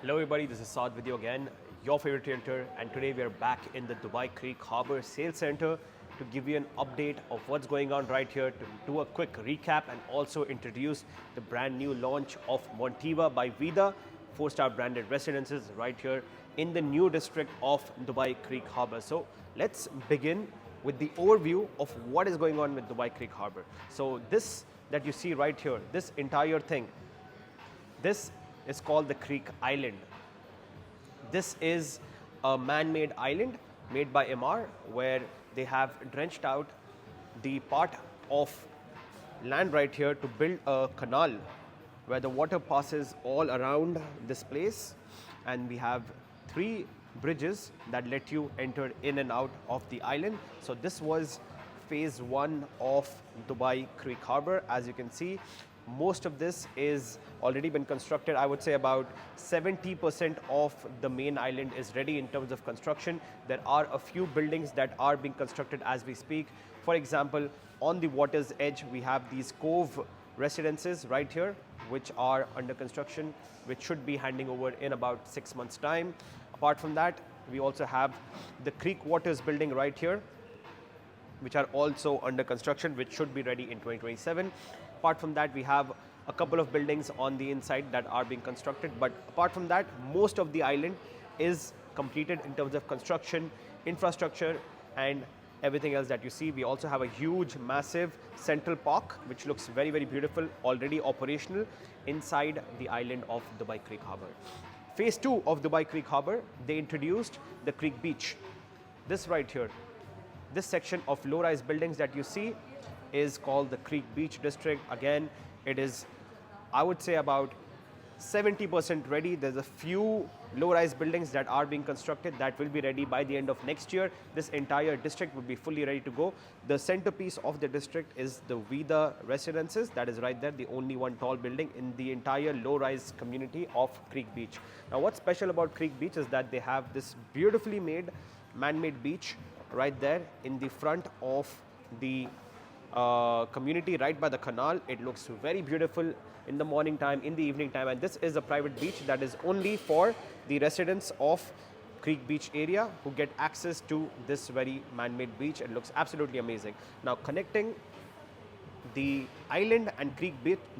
Hello everybody, this is Saad with you again, your favorite realtor, and today we are back in the Dubai Creek Harbour Sales Center to give you an update of what's going on right here, to do a quick recap and also introduce the brand new launch of Montiva by Vida, 4-star branded residences right here in the new district of Dubai Creek Harbour. So let's begin with the overview of what is going on with Dubai Creek Harbour. So this that you see right here, this entire thing, this is called the Creek Island. This is a man-made island made by Emaar where they have drenched out the part of land right here to build a canal where the water passes all around this place, and we have 3 bridges that let you enter in and out of the island. So this was phase 1 of Dubai Creek Harbour. As you can see, most of this is already been constructed. I would say about 70% of the main island is ready in terms of construction. There are a few buildings that are being constructed as we speak. For example, on the water's edge, we have these cove residences right here, which are under construction, which should be handing over in about 6 months' time. Apart from that, we also have the Creek Waters building right here, which are also under construction, which should be ready in 2027. Apart from that, we have a couple of buildings on the inside that are being constructed. But apart from that, most of the island is completed in terms of construction, infrastructure, and everything else that you see. We also have a huge, massive central park, which looks very, very beautiful, already operational inside the island of Dubai Creek Harbour. Phase 2 of Dubai Creek Harbour, they introduced the Creek Beach. This right here, this section of low-rise buildings that you see is called the Creek Beach District. Again, it is, I would say, about 70% ready. There's a few low-rise buildings that are being constructed that will be ready by the end of next year. This entire district will be fully ready to go. The centerpiece of the district is the Vida residences. That is right there, the only one tall building in the entire low-rise community of Creek Beach. Now, what's special about Creek Beach is that they have this beautifully made man-made beach right there in the front of the community, right by the canal. It looks very beautiful in the morning time, in the evening time, and this is a private beach that is only for the residents of Creek Beach area who get access to this very man-made beach. It looks absolutely amazing. Now, connecting the island and Creek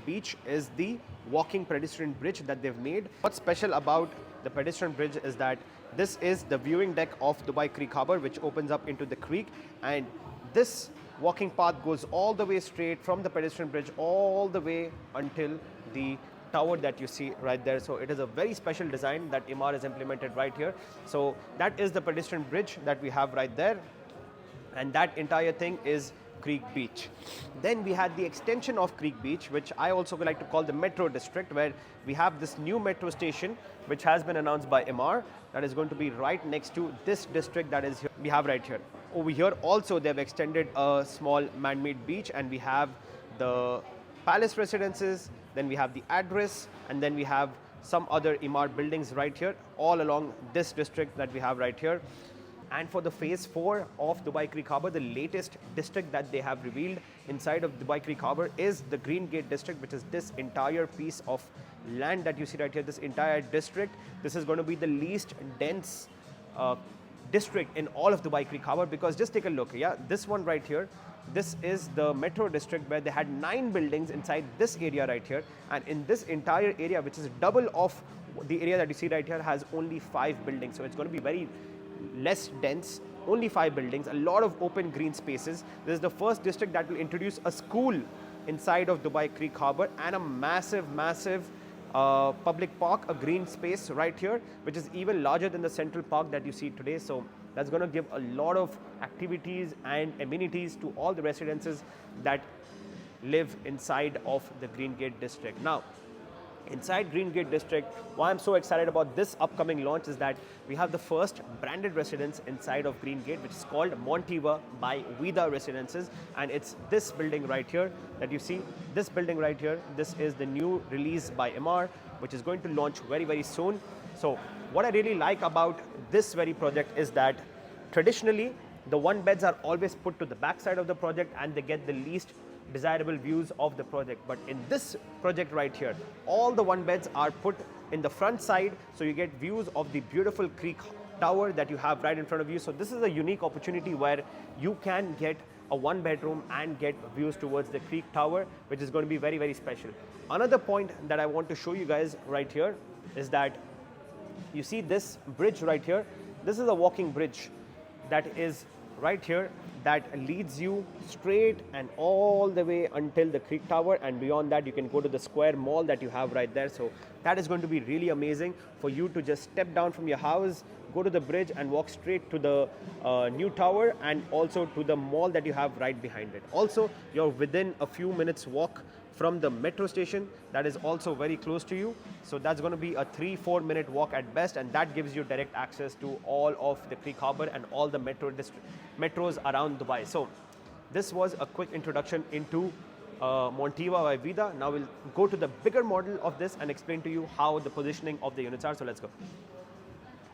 Beach is the walking pedestrian bridge that they've made. What's special about the pedestrian bridge is that this is the viewing deck of Dubai Creek Harbour, which opens up into the creek, and this walking path goes all the way straight from the pedestrian bridge all the way until the tower that you see right there. So it is a very special design that Emaar has implemented right here. So that is the pedestrian bridge that we have right there, and that entire thing is Creek Beach. Then we had the extension of Creek Beach, which I also would like to call the Metro District, where we have this new metro station which has been announced by Emaar that is going to be right next to this district that is here, we have right here. Over here also they've extended a small man-made beach, and we have the palace residences, then we have the address, and then we have some other Emaar buildings right here all along this district that we have right here. And for the phase 4 of Dubai Creek Harbour, the latest district that they have revealed inside of Dubai Creek Harbour is the Green Gate District, which is this entire piece of land that you see right here, this entire district. This is going to be the least dense district in all of Dubai Creek Harbour, because just take a look, yeah, this one right here, this is the Metro District where they had 9 buildings inside this area right here, and in this entire area, which is double of the area that you see right here, has only 5 buildings. So it's going to be very less dense, only 5 buildings, a lot of open green spaces. This is the first district that will introduce a school inside of Dubai Creek Harbour, and a massive public park, a green space right here, which is even larger than the central park that you see today. So that's going to give a lot of activities and amenities to all the residences that live inside of the Green Gate District. Now, inside Green Gate District, why I'm so excited about this upcoming launch is that we have the first branded residence inside of Green Gate, which is called Montiva by Vida Residences, and it's this building right here that you see. This building right here, this is the new release by Emaar, which is going to launch very, very soon. So what I really like about this very project is that traditionally the one beds are always put to the back side of the project, and they get the least desirable views of the project. But in this project right here, all the one beds are put in the front side, so you get views of the beautiful creek tower that you have right in front of you. So this is a unique opportunity where you can get a one bedroom and get views towards the creek tower, which is going to be very, very special. Another point that I want to show you guys right here is that you see this bridge right here. This is a walking bridge that is right here that leads you straight and all the way until the creek tower, and beyond that you can go to the square mall that you have right there. So that is going to be really amazing for you to just step down from your house, go to the bridge and walk straight to the new tower, and also to the mall that you have right behind it. Also, you're within a few minutes walk from the metro station that is also very close to you. So that's going to be a 3-4 minute walk at best, and that gives you direct access to all of the Creek Harbour and all the metros around Dubai. So this was a quick introduction into Montiva by Vida. Now we'll go to the bigger model of this and explain to you how the positioning of the units are. So let's go.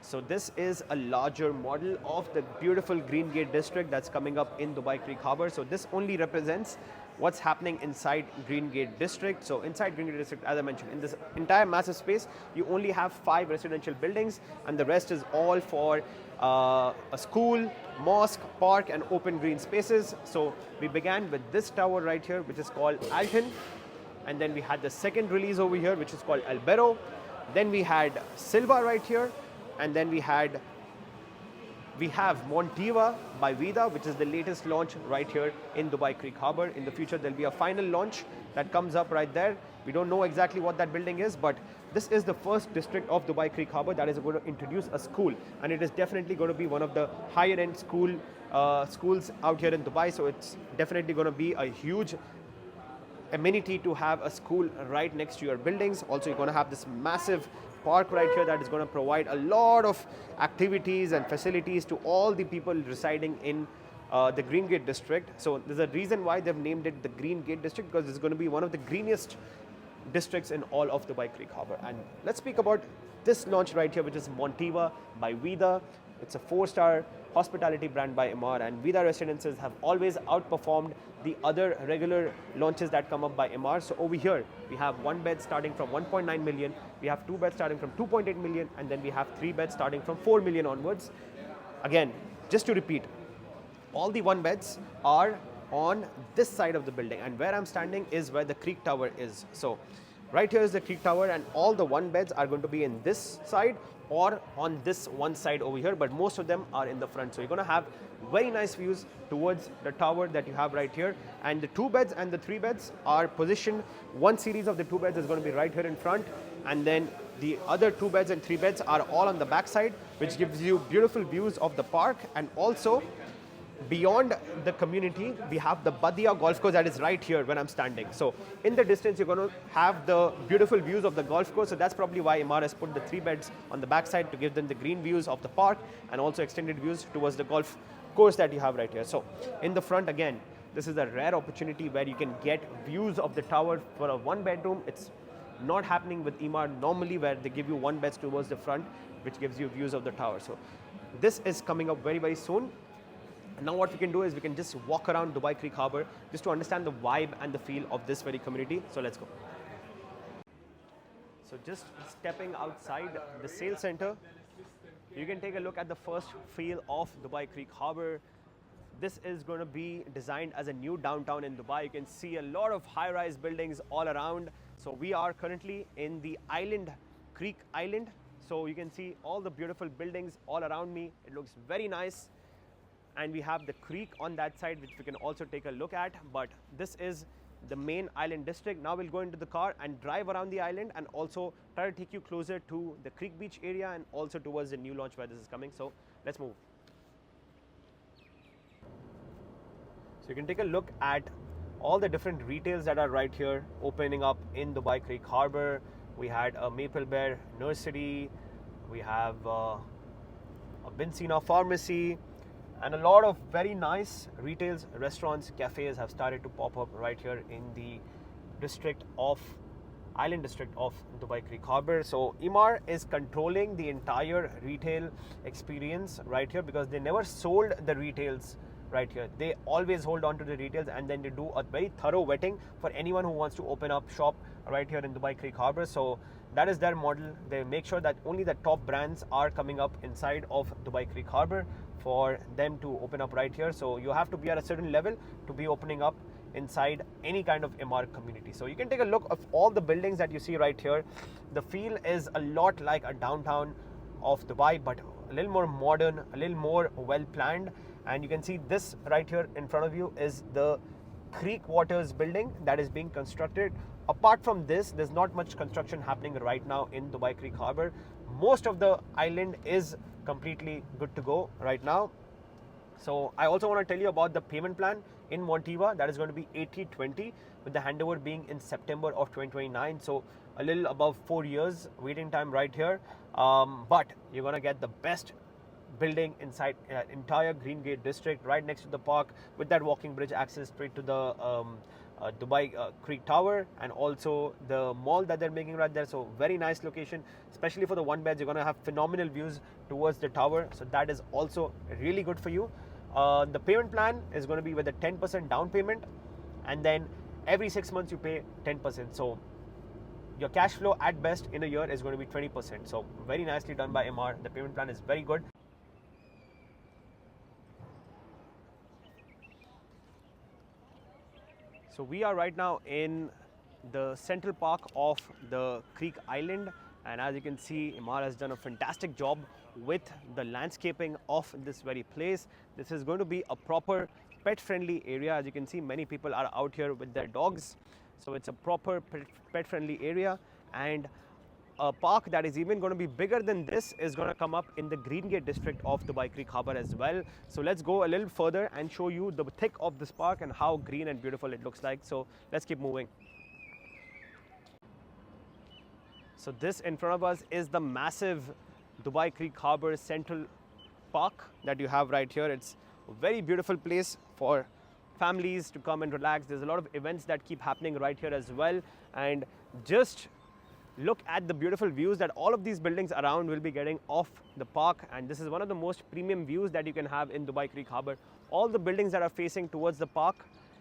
So this is a larger model of the beautiful Green Gate district that's coming up in Dubai Creek Harbour. So this only represents what's happening inside Green Gate district. So inside Green Gate district, as I mentioned, in this entire massive space, you only have 5 residential buildings, and the rest is all for a school, mosque, park and open green spaces. So we began with this tower right here, which is called Alton, and then we had the second release over here, which is called Albero. Then we had Silva right here, and then we have Montiva by Vida, which is the latest launch right here in Dubai Creek Harbour. In the future, there'll be a final launch that comes up right there. We don't know exactly what that building is, but this is the first district of Dubai Creek Harbour that is going to introduce a school, and it is definitely going to be one of the higher end schools out here in Dubai. So it's definitely going to be a huge amenity to have a school right next to your buildings. Also, you're going to have this massive park right here that is going to provide a lot of activities and facilities to all the people residing in the Green Gate district. So there's a reason why they've named it the Green Gate district, because it's going to be one of the greenest districts in all of Dubai Creek Harbour. And let's speak about this launch right here, which is Montiva by Vida. It's a 4-star hospitality brand by Emaar, and Vida residences have always outperformed the other regular launches that come up by Emaar. So over here, we have 1 bed starting from 1.9 million, we have 2 beds starting from 2.8 million, and then we have 3 beds starting from 4 million onwards. Again, just to repeat, all the 1 beds are on this side of the building, and where I'm standing is where the Creek Tower is. So right here is the Creek Tower, and all the 1 beds are going to be in this side or on this one side over here, but most of them are in the front. So you're going to have very nice views towards the tower that you have right here. And the 2 beds and the 3 beds are positioned. One series of the 2 beds is going to be right here in front, and then the other 2 beds and 3 beds are all on the back side, which gives you beautiful views of the park. And also beyond the community, we have the Badia golf course that is right here when I'm standing. So in the distance, you're going to have the beautiful views of the golf course. So that's probably why Emaar has put the 3 beds on the back side, to give them the green views of the park and also extended views towards the golf course that you have right here. So in the front, again, this is a rare opportunity where you can get views of the tower for a 1 bedroom. It's not happening with Emaar normally, where they give you 1 beds towards the front, which gives you views of the tower. So this is coming up very, very soon. Now what we can do is we can just walk around Dubai Creek Harbour just to understand the vibe and the feel of this very community. So let's go. So just stepping outside the sales center, you can take a look at the first feel of Dubai Creek Harbour. This is going to be designed as a new downtown in Dubai. You can see a lot of high-rise buildings all around. So we are currently in the island, Creek Island. So you can see all the beautiful buildings all around me. It looks very nice. And we have the creek on that side, which we can also take a look at. But this is the main island district. Now we'll go into the car and drive around the island, and also try to take you closer to the Creek Beach area and also towards the new launch where this is coming. So let's move. So you can take a look at all the different retails that are right here opening up in Dubai Creek Harbour. We had a Maple Bear nursery, we have a Binsina pharmacy, and a lot of very nice retails, restaurants, cafes have started to pop up right here in the island district of Dubai Creek Harbour. So Emaar is controlling the entire retail experience right here, because they never sold the retails right here. They always hold on to the details, and then they do a very thorough vetting for anyone who wants to open up shop right here in Dubai Creek Harbour. So that is their model. They make sure that only the top brands are coming up inside of Dubai Creek Harbour for them to open up right here. So you have to be at a certain level to be opening up inside any kind of Emaar community. So you can take a look of all the buildings that you see right here. The feel is a lot like a downtown of Dubai, but a little more modern, a little more well planned. And you can see this right here in front of you is the Creek Waters building that is being constructed. Apart from this, there's not much construction happening right now in Dubai Creek Harbour. Most of the island is completely good to go right now. So I also want to tell you about the payment plan in Montiva. That is going to be 80/20, with the handover being in September of 2029. So a little above 4 years waiting time right here. But you're going to get the best building inside entire Green Gate district, right next to the park, with that walking bridge access straight to the Dubai Creek Tower, and also the mall that they're making right there. So very nice location, especially for the one beds. You're going to have phenomenal views towards the tower, so that is also really good for you. The payment plan is going to be with a 10% down payment, and then every 6 months you pay 10%. So your cash flow at best in a year is going to be 20%. So very nicely done by Emaar. The payment plan is very good. So we are right now in the central park of the Creek Island, and as you can see, Emaar has done a fantastic job with the landscaping of this very place. This is going to be a proper pet-friendly area. As you can see, many people are out here with their dogs. So it's a proper pet-friendly area, and a park that is even going to be bigger than this is going to come up in the Green Gate district of Dubai Creek Harbour as well. So let's go a little further and show you the thick of this park and how green and beautiful it looks like. So let's keep moving. So this in front of us is the massive Dubai Creek Harbour Central Park that you have right here. It's a very beautiful place for families to come and relax. There's a lot of events that keep happening right here as well, and just look at the beautiful views that all of these buildings around will be getting off the park. And this is one of the most premium views that you can have in Dubai Creek Harbour. All the buildings that are facing towards the park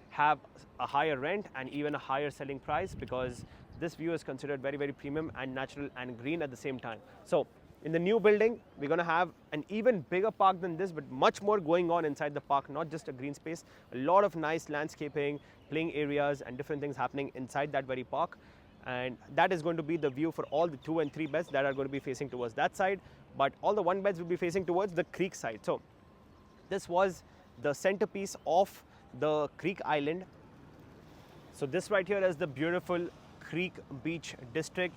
have a higher rent and even a higher selling price, because this view is considered very, very premium and natural and green at the same time. So in the new building, we're going to have an even bigger park than this, but much more going on inside the park, not just a green space. A lot of nice landscaping, playing areas and different things happening inside that very park. And that is going to be the view for all the 2 and 3 beds that are going to be facing towards that side, but all the 1 beds will be facing towards the creek side. So this was the centerpiece of the Creek Island. So this right here is the beautiful Creek Beach district,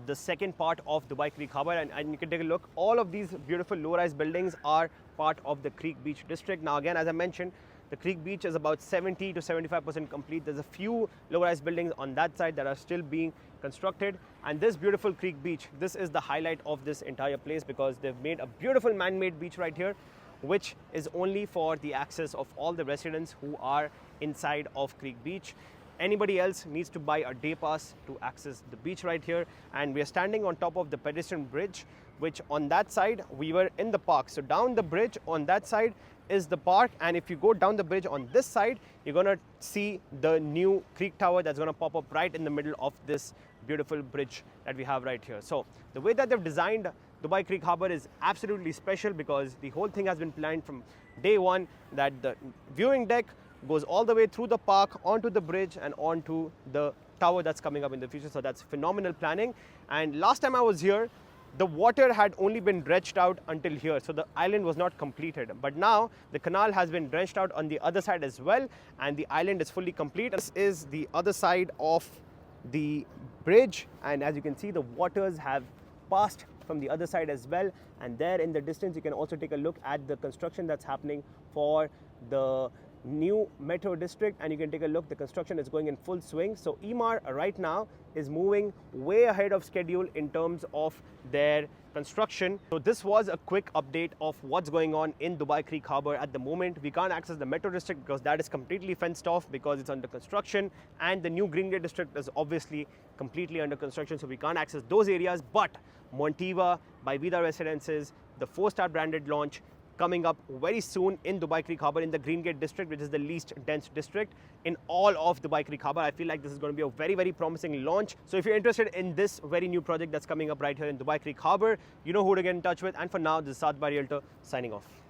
the second part of Dubai Creek Harbour, and you can take a look. All of these beautiful low-rise buildings are part of the Creek Beach district. Now again, as I mentioned, the Creek Beach is about 70 to 75% complete. There's a few low-rise buildings on that side that are still being constructed. And this beautiful Creek Beach, this is the highlight of this entire place, because they've made a beautiful man-made beach right here, which is only for the access of all the residents who are inside of Creek Beach. Anybody else needs to buy a day pass to access the beach right here. And we are standing on top of the pedestrian bridge, which on that side we were in the park. So down the bridge on that side is the park, and if you go down the bridge on this side, you're going to see the new Creek Tower that's going to pop up right in the middle of this beautiful bridge that we have right here. So the way that they've designed Dubai Creek Harbour is absolutely special, because the whole thing has been planned from day one, that the viewing deck goes all the way through the park, onto the bridge and onto the tower that's coming up in the future. So that's phenomenal planning. And last time I was here, the water had only been dredged out until here, so the island was not completed. But now the canal has been dredged out on the other side as well, and the island is fully complete. This is the other side of the bridge, and as you can see, the waters have passed from the other side as well. And there in the distance, you can also take a look at the construction that's happening for the new metro district, and you can take a look. The construction is going in full swing. So Emaar right now is moving way ahead of schedule in terms of their construction. So this was a quick update of what's going on in Dubai Creek Harbour at the moment. We can't access the metro district because that is completely fenced off because it's under construction, and the new Green Gate district is obviously completely under construction, so we can't access those areas. But Montiva by Vida Residences, the 4-star branded launch, coming up very soon in Dubai Creek Harbour in the Green Gate district, which is the least dense district in all of Dubai Creek Harbour. I feel like this is going to be a very, very promising launch. So if you're interested in this very new project that's coming up right here in Dubai Creek Harbour, you know who to get in touch with. And for now, this is Saad by Realtor signing off.